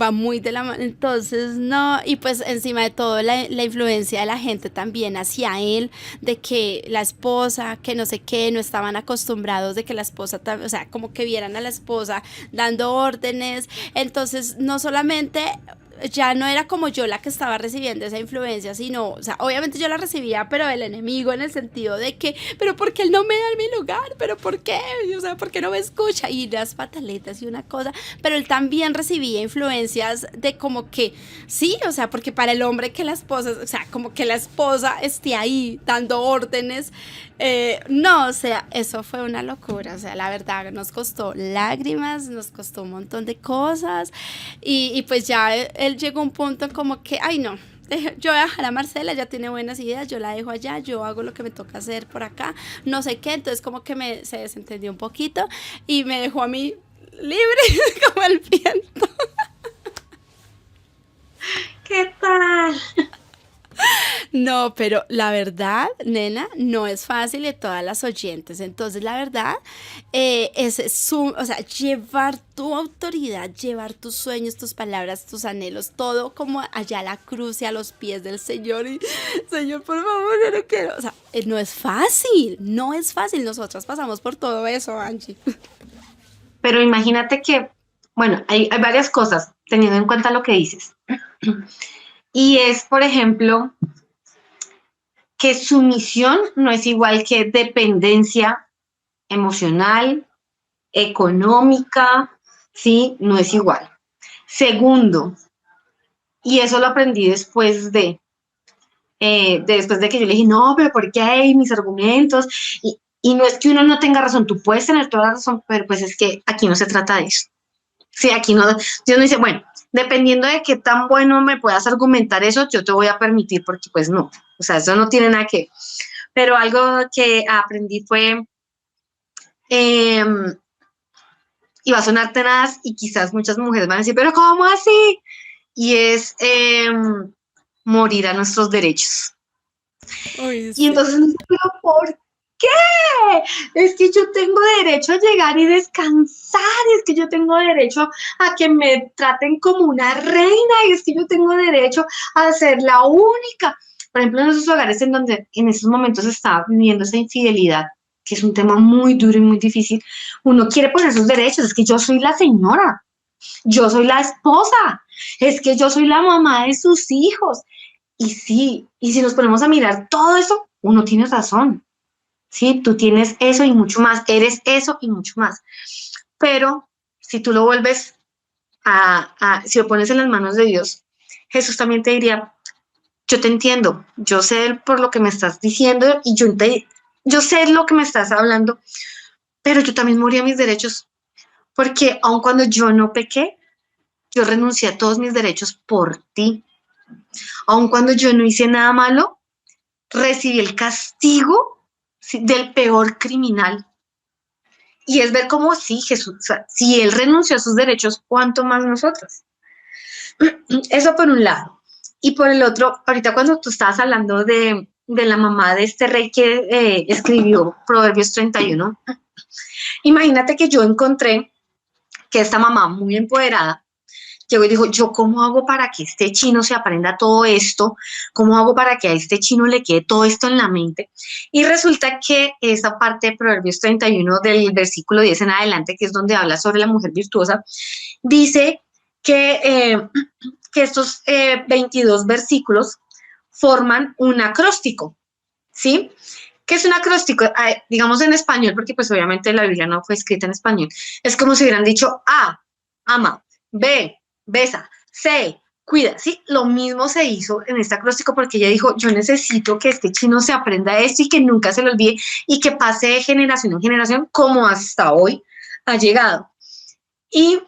va muy de la mano, entonces no, y pues encima de todo la influencia de la gente también hacia él, de que la esposa, que no sé qué, no estaban acostumbrados de que la esposa, o sea, como que vieran a la esposa dando órdenes, entonces no solamente ya no era como yo la que estaba recibiendo esa influencia, sino, o sea, obviamente yo la recibía, pero del enemigo, en el sentido de que, pero ¿por qué él no me da mi lugar? ¿Pero por qué? O sea, ¿por qué no me escucha? Y las pataletas y una cosa, pero él también recibía influencias de como que, sí, o sea, porque para el hombre que la esposa, o sea, como que la esposa esté ahí dando órdenes, no, o sea, eso fue una locura, o sea, la verdad nos costó lágrimas, nos costó un montón de cosas y pues ya él llegó a un punto como que, ay no, yo voy a dejar a Marcela, ya tiene buenas ideas, yo la dejo allá, yo hago lo que me toca hacer por acá, no sé qué, entonces como que se desentendió un poquito y me dejó a mí libre como el viento. ¿Qué tal? No, pero la verdad, nena, no es fácil de todas las oyentes. Entonces, la verdad, o sea, llevar tu autoridad, llevar tus sueños, tus palabras, tus anhelos, todo como allá a la cruz y a los pies del Señor. Y, Señor, por favor, yo no quiero. O sea, no es fácil, no es fácil. Nosotras pasamos por todo eso, Angie. Pero imagínate que, bueno, hay varias cosas teniendo en cuenta lo que dices. Y es, por ejemplo, que sumisión no es igual que dependencia emocional, económica, ¿sí? No es igual. Segundo, y eso lo aprendí después de que yo le dije, no, pero ¿por qué hay mis argumentos? Y no es que uno no tenga razón, tú puedes tener toda la razón, pero pues es que aquí no se trata de eso. Sí, aquí no, Dios no dice, bueno, dependiendo de qué tan bueno me puedas argumentar eso, yo te voy a permitir, porque pues no, o sea, eso no tiene nada que ver. Pero algo que aprendí fue, y va a sonar tenaz y quizás muchas mujeres van a decir, pero ¿cómo así? Y es morir a nuestros derechos. Uy, Y sí. entonces, ¿pero por qué? Es que yo tengo derecho a llegar y descansar, y es que yo tengo derecho a que me traten como una reina, y es que yo tengo derecho a ser la única. Por ejemplo, en esos hogares en donde en esos momentos se está viviendo esa infidelidad, que es un tema muy duro y muy difícil, uno quiere poner sus derechos, es que yo soy la señora, yo soy la esposa, es que yo soy la mamá de sus hijos. Y sí, y si nos ponemos a mirar todo eso, uno tiene razón. Sí, tú tienes eso y mucho más, eres eso y mucho más. Pero si tú lo vuelves si lo pones en las manos de Dios, Jesús también te diría, yo te entiendo, yo sé por lo que me estás diciendo y yo sé lo que me estás hablando, pero yo también morí a mis derechos, porque aun cuando yo no pequé, yo renuncié a todos mis derechos por ti. Aun cuando yo no hice nada malo, recibí el castigo, ¿sí?, del peor criminal. Y es ver cómo sí, Jesús, o sea, si Él renunció a sus derechos, ¿cuánto más nosotros? Eso por un lado. Y por el otro, ahorita cuando tú estabas hablando de la mamá de este rey que escribió Proverbios 31, imagínate que yo encontré que esta mamá muy empoderada llegó y dijo, ¿yo cómo hago para que este chino se aprenda todo esto? ¿Cómo hago para que a este chino le quede todo esto en la mente? Y resulta que esa parte de Proverbios 31 del versículo 10 en adelante, que es donde habla sobre la mujer virtuosa, dice que estos 22 versículos forman un acróstico, ¿sí? ¿Qué es un acróstico? Digamos en español, porque pues obviamente la Biblia no fue escrita en español. Es como si hubieran dicho A, ama, B, besa, C, cuida, ¿sí? Lo mismo se hizo en este acróstico porque ella dijo, yo necesito que este chino se aprenda esto y que nunca se lo olvide y que pase de generación en generación como hasta hoy ha llegado. Y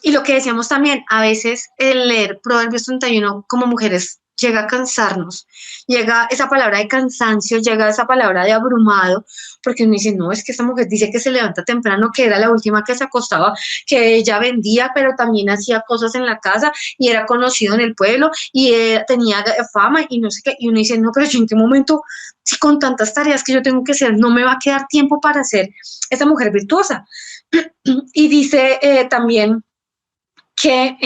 lo que decíamos también, a veces el leer Proverbios 31 como mujeres llega a cansarnos, llega esa palabra de cansancio, llega esa palabra de abrumado, porque uno dice, no, es que esta mujer dice que se levanta temprano, que era la última que se acostaba, que ella vendía, pero también hacía cosas en la casa y era conocido en el pueblo y tenía fama y no sé qué, y uno dice, no, pero yo en qué momento, si con tantas tareas que yo tengo que hacer, no me va a quedar tiempo para ser esa mujer virtuosa. Y dice también que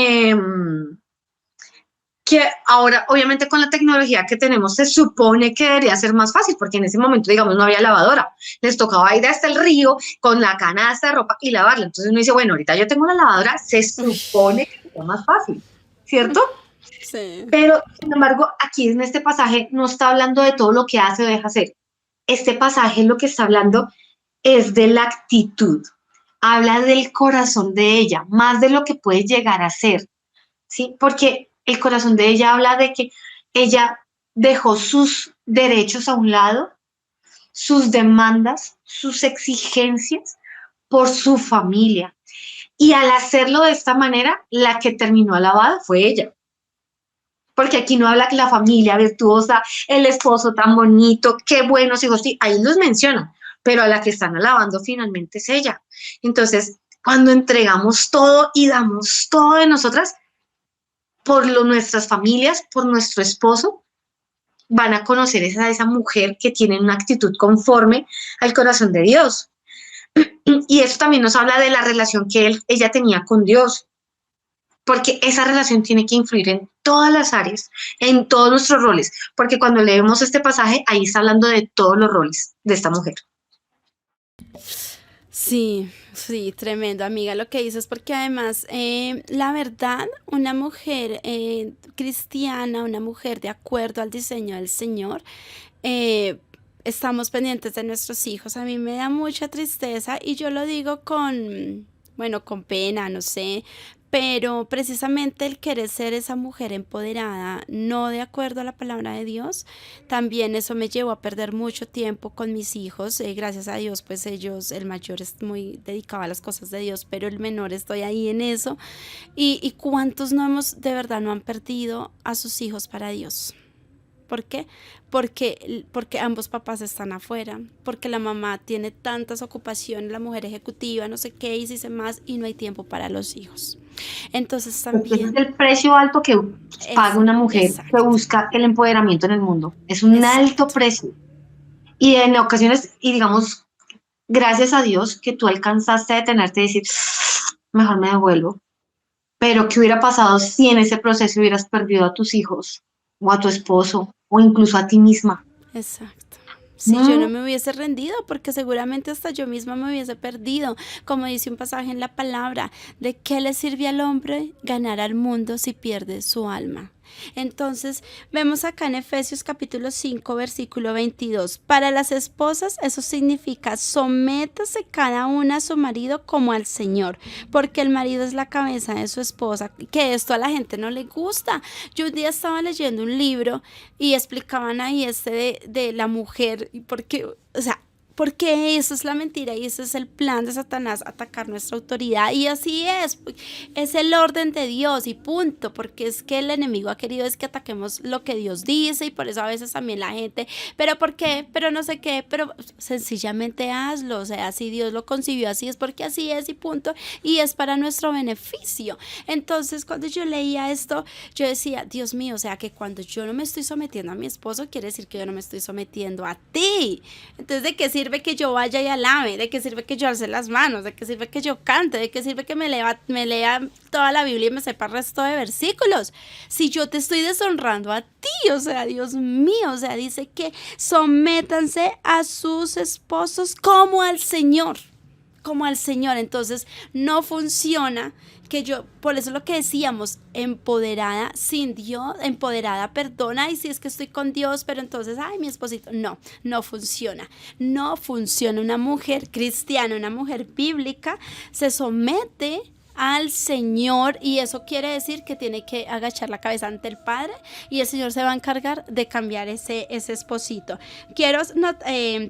ahora, obviamente, con la tecnología que tenemos, se supone que debería ser más fácil, porque en ese momento, digamos, no había lavadora. Les tocaba ir hasta el río con la canasta de ropa y lavarla. Entonces uno dice, bueno, ahorita yo tengo la lavadora, se supone que sería más fácil, ¿cierto? Sí. Pero, sin embargo, aquí en este pasaje no está hablando de todo lo que hace o deja hacer. Este pasaje lo que está hablando es de la actitud. Habla del corazón de ella, más de lo que puede llegar a ser, ¿sí? Porque el corazón de ella habla de que ella dejó sus derechos a un lado, sus demandas, sus exigencias por su familia. Y al hacerlo de esta manera, la que terminó alabada fue ella. Porque aquí no habla que la familia virtuosa, el esposo tan bonito, qué buenos hijos, sí, ahí los mencionan, pero a la que están alabando finalmente es ella. Entonces, cuando entregamos todo y damos todo de nosotras, por nuestras familias, por nuestro esposo, van a conocer a esa mujer que tiene una actitud conforme al corazón de Dios. Y eso también nos habla de la relación que ella tenía con Dios, porque esa relación tiene que influir en todas las áreas, en todos nuestros roles, porque cuando leemos este pasaje, ahí está hablando de todos los roles de esta mujer. Sí, sí, tremendo, amiga, lo que dices, porque además, la verdad, una mujer cristiana, una mujer de acuerdo al diseño del Señor, eh, estamos pendientes de nuestros hijos. A mí me da mucha tristeza y yo lo digo con, bueno, con pena, no sé, pero precisamente el querer ser esa mujer empoderada, no de acuerdo a la palabra de Dios, también eso me llevó a perder mucho tiempo con mis hijos. Gracias a Dios, pues ellos, el mayor es muy dedicado a las cosas de Dios, pero el menor estoy ahí en eso. Y cuántos no hemos, de verdad, no han perdido a sus hijos para Dios. ¿Por qué? Porque ambos papás están afuera, porque la mamá tiene tantas ocupaciones, la mujer ejecutiva, no sé qué, y si sé más, y no hay tiempo para los hijos. Entonces Porque ese es también, el precio alto que paga una mujer que exacto, busca el empoderamiento en el mundo. Es un alto exacto, precio. Y en ocasiones, y digamos, gracias a Dios que tú alcanzaste a detenerte y decir, mejor me devuelvo. Pero ¿qué hubiera pasado si en ese proceso hubieras perdido a tus hijos o a tu esposo o incluso a ti misma? exacto. Si yo no No, me hubiese rendido, porque seguramente hasta yo misma me hubiese perdido, como dice un pasaje en la palabra, ¿de qué le sirve al hombre ganar al mundo si pierde su alma? Entonces, vemos acá en Efesios capítulo 5 versículo 22. Para las esposas eso significa sométase cada una a su marido como al Señor, porque el marido es la cabeza de su esposa, que esto a la gente no le gusta. Yo un día estaba leyendo un libro y explicaban ahí de la mujer, porque, o sea, porque eso es la mentira y ese es el plan de Satanás, atacar nuestra autoridad. Y así es el orden de Dios y punto, porque es que el enemigo ha querido es que ataquemos lo que Dios dice y por eso a veces también la gente, pero ¿por qué? Pero no sé qué, pero sencillamente hazlo, o sea, si Dios lo concibió así es porque así es y punto, y es para nuestro beneficio. Entonces, cuando yo leía esto, yo decía, Dios mío, o sea, que cuando yo no me estoy sometiendo a mi esposo, quiere decir que yo no me estoy sometiendo a ti. Entonces, ¿de qué sirve que yo vaya y alabe? ¿De qué sirve que yo alce las manos? ¿De qué sirve que yo cante? ¿De qué sirve que me lea toda la Biblia y me sepa el resto de versículos? Si yo te estoy deshonrando a ti, o sea, Dios mío, o sea, dice que sométanse a sus esposos como al Señor, como al Señor. Entonces no funciona que yo, por eso lo que decíamos, empoderada sin Dios, empoderada perdona, y si es que estoy con Dios, pero entonces, ay, mi esposito, no, no funciona, no funciona. Una mujer cristiana, una mujer bíblica, se somete al Señor, y eso quiere decir que tiene que agachar la cabeza ante el Padre y el Señor se va a encargar de cambiar ese esposito. Quiero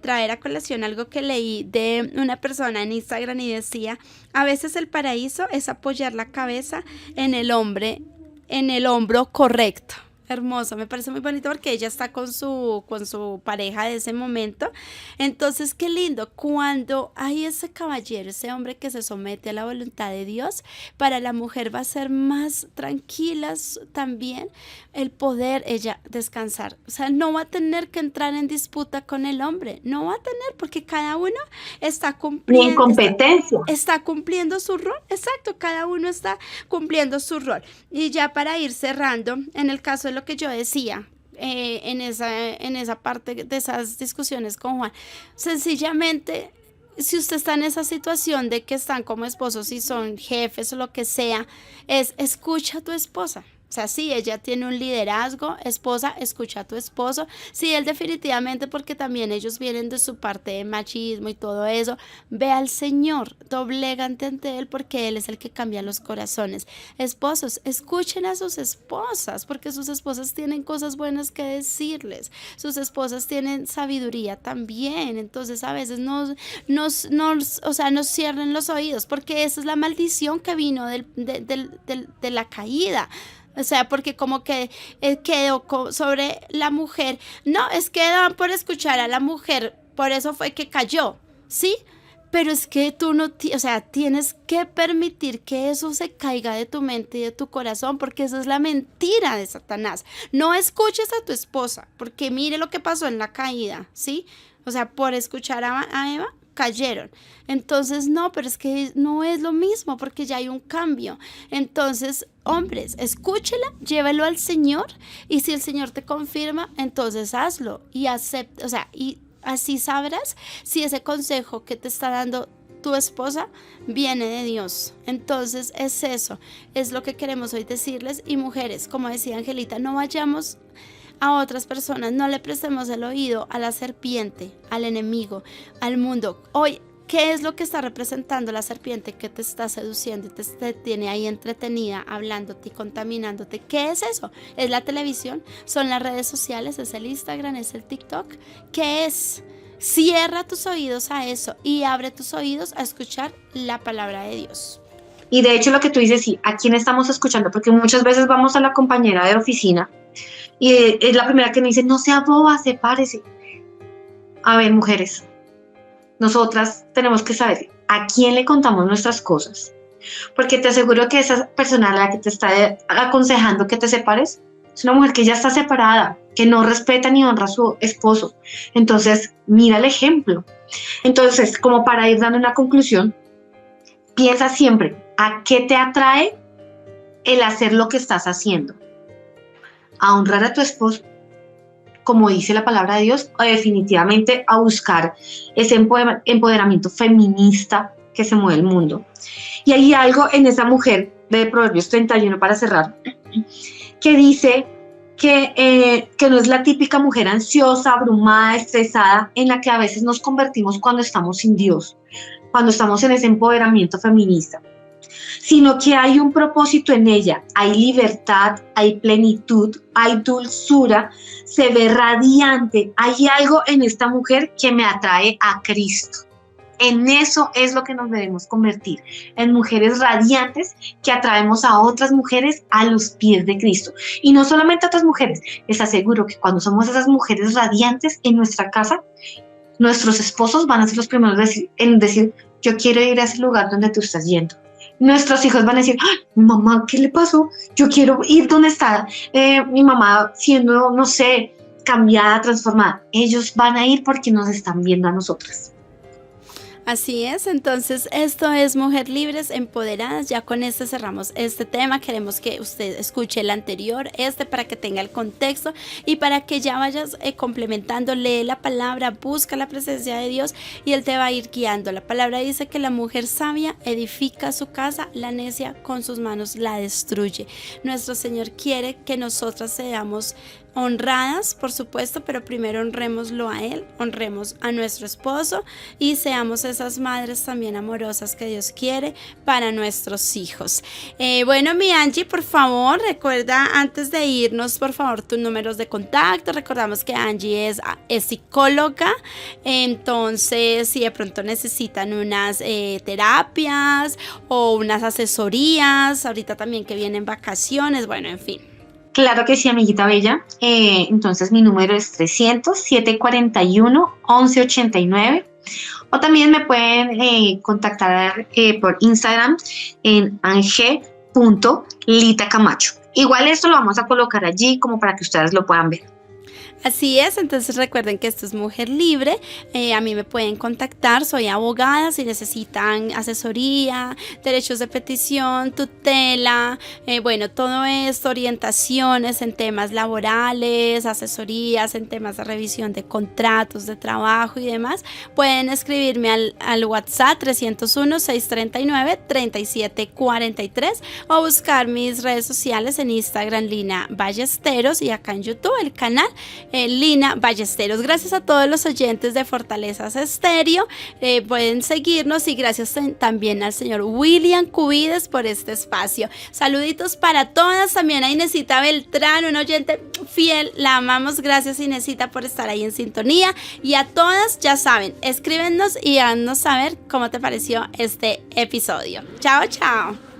traer a colación algo que leí de una persona en Instagram y decía, a veces el paraíso es apoyar la cabeza en el hombre, en el hombro correcto. Hermoso, me parece muy bonito porque ella está con su pareja de ese momento. Entonces, qué lindo, cuando hay ese caballero, ese hombre que se somete a la voluntad de Dios, para la mujer va a ser más tranquila también el poder ella descansar. O sea, no va a tener que entrar en disputa con el hombre, no va a tener, porque cada uno está ni en cumpliendo, competencia. está cumpliendo su rol. Exacto, cada uno está cumpliendo su rol. Y ya para ir cerrando, en el caso de lo que yo decía, en esa parte de esas discusiones con Juan, sencillamente, si usted está en esa situación de que están como esposos y son jefes o lo que sea, escucha a tu esposa. O sea, si ella tiene un liderazgo, esposa, escucha a tu esposo. Si él definitivamente, porque también ellos vienen de su parte de machismo y todo eso, ve al Señor, doblégate ante Él, porque Él es el que cambia los corazones. Esposos, escuchen a sus esposas, porque sus esposas tienen cosas buenas que decirles. Sus esposas tienen sabiduría también. Entonces, a veces o sea, nos cierren los oídos, porque esa es la maldición que vino de la caída. O sea, porque como que quedó sobre la mujer. No, es que dan por escuchar a la mujer, por eso fue que cayó, ¿sí? Pero es que tú no, o sea, tienes que permitir que eso se caiga de tu mente y de tu corazón, porque esa es la mentira de Satanás. No escuches a tu esposa, porque mire lo que pasó en la caída, ¿sí? O sea, por escuchar a Eva, cayeron. Entonces, no, pero es que no es lo mismo, porque ya hay un cambio. Entonces, hombres, escúchela, llévelo al Señor, y si el Señor te confirma, entonces hazlo y acepta, o sea, y así sabrás si ese consejo que te está dando tu esposa viene de Dios. Entonces es eso, es lo que queremos hoy decirles. Y mujeres, como decía Angelita, no vayamos a otras personas, no le prestemos el oído a la serpiente, al enemigo, al mundo. Hoy, ¿qué es lo que está representando la serpiente que te está seduciendo y te tiene ahí entretenida, hablándote y contaminándote? ¿Qué es eso? ¿Es la televisión? ¿Son las redes sociales? ¿Es el Instagram? ¿Es el TikTok? ¿Qué es? Cierra tus oídos a eso y abre tus oídos a escuchar la palabra de Dios. Y de hecho lo que tú dices, sí, ¿a quién estamos escuchando? Porque muchas veces vamos a la compañera de oficina y es la primera que me dice, no sea boba, sepárese. A ver, mujeres, nosotras tenemos que saber a quién le contamos nuestras cosas. Porque te aseguro que esa persona a la que te está aconsejando que te separes es una mujer que ya está separada, que no respeta ni honra a su esposo. Entonces, mira el ejemplo. Entonces, como para ir dando una conclusión, piensa siempre a qué te atrae el hacer lo que estás haciendo. A honrar a tu esposo, como dice la palabra de Dios, o definitivamente a buscar ese empoderamiento feminista que se mueve el mundo. Y hay algo en esa mujer de Proverbios 31, para cerrar, que dice que no es la típica mujer ansiosa, abrumada, estresada, en la que a veces nos convertimos cuando estamos sin Dios, cuando estamos en ese empoderamiento feminista, sino que hay un propósito en ella, hay libertad, hay plenitud, hay dulzura, se ve radiante, hay algo en esta mujer que me atrae a Cristo. En eso es lo que nos debemos convertir, en mujeres radiantes que atraemos a otras mujeres a los pies de Cristo. Y no solamente a otras mujeres, les aseguro que cuando somos esas mujeres radiantes en nuestra casa, nuestros esposos van a ser los primeros en decir, yo quiero ir a ese lugar donde tú estás yendo. Nuestros hijos van a decir, ¡ay, mamá, qué le pasó! Yo quiero ir donde está mi mamá siendo, no sé, cambiada, transformada. Ellos van a ir porque nos están viendo a nosotras. Así es, entonces esto es Mujer Libres, Empoderadas. Ya con este cerramos este tema. Queremos que usted escuche el anterior, para que tenga el contexto y para que ya vayas complementando. Lee la palabra, busca la presencia de Dios y Él te va a ir guiando. La palabra dice que la mujer sabia edifica su casa, la necia con sus manos la destruye. Nuestro Señor quiere que nosotras seamos honradas, por supuesto, pero primero honrémoslo a Él, honremos a nuestro esposo y seamos esas madres también amorosas que Dios quiere para nuestros hijos. Bueno, mi Angie, por favor, recuerda antes de irnos, por favor, tus números de contacto. Recordamos que Angie es psicóloga, entonces si de pronto necesitan unas terapias o unas asesorías, ahorita también que vienen vacaciones, bueno, en fin. Claro que sí, amiguita bella. Entonces mi número es 300-741-1189. O también me pueden contactar por Instagram en ange.litacamacho. Igual esto lo vamos a colocar allí como para que ustedes lo puedan ver. Así es, entonces recuerden que esto es Mujer Libre. A mí me pueden contactar, soy abogada si necesitan asesoría, derechos de petición, tutela, bueno, todo esto, orientaciones en temas laborales, asesorías en temas de revisión de contratos de trabajo y demás. Pueden escribirme al WhatsApp 301-639-3743 o buscar mis redes sociales en Instagram, Lina Ballesteros, y acá en YouTube el canal Lina Ballesteros. Gracias a todos los oyentes de Fortalezas Estéreo, pueden seguirnos, y gracias también al señor William Cubides por este espacio. Saluditos para todas, también a Inesita Beltrán, un oyente fiel, la amamos. Gracias, Inesita, por estar ahí en sintonía, y a todas, ya saben, escríbenos y haznos saber cómo te pareció este episodio. Chao, chao.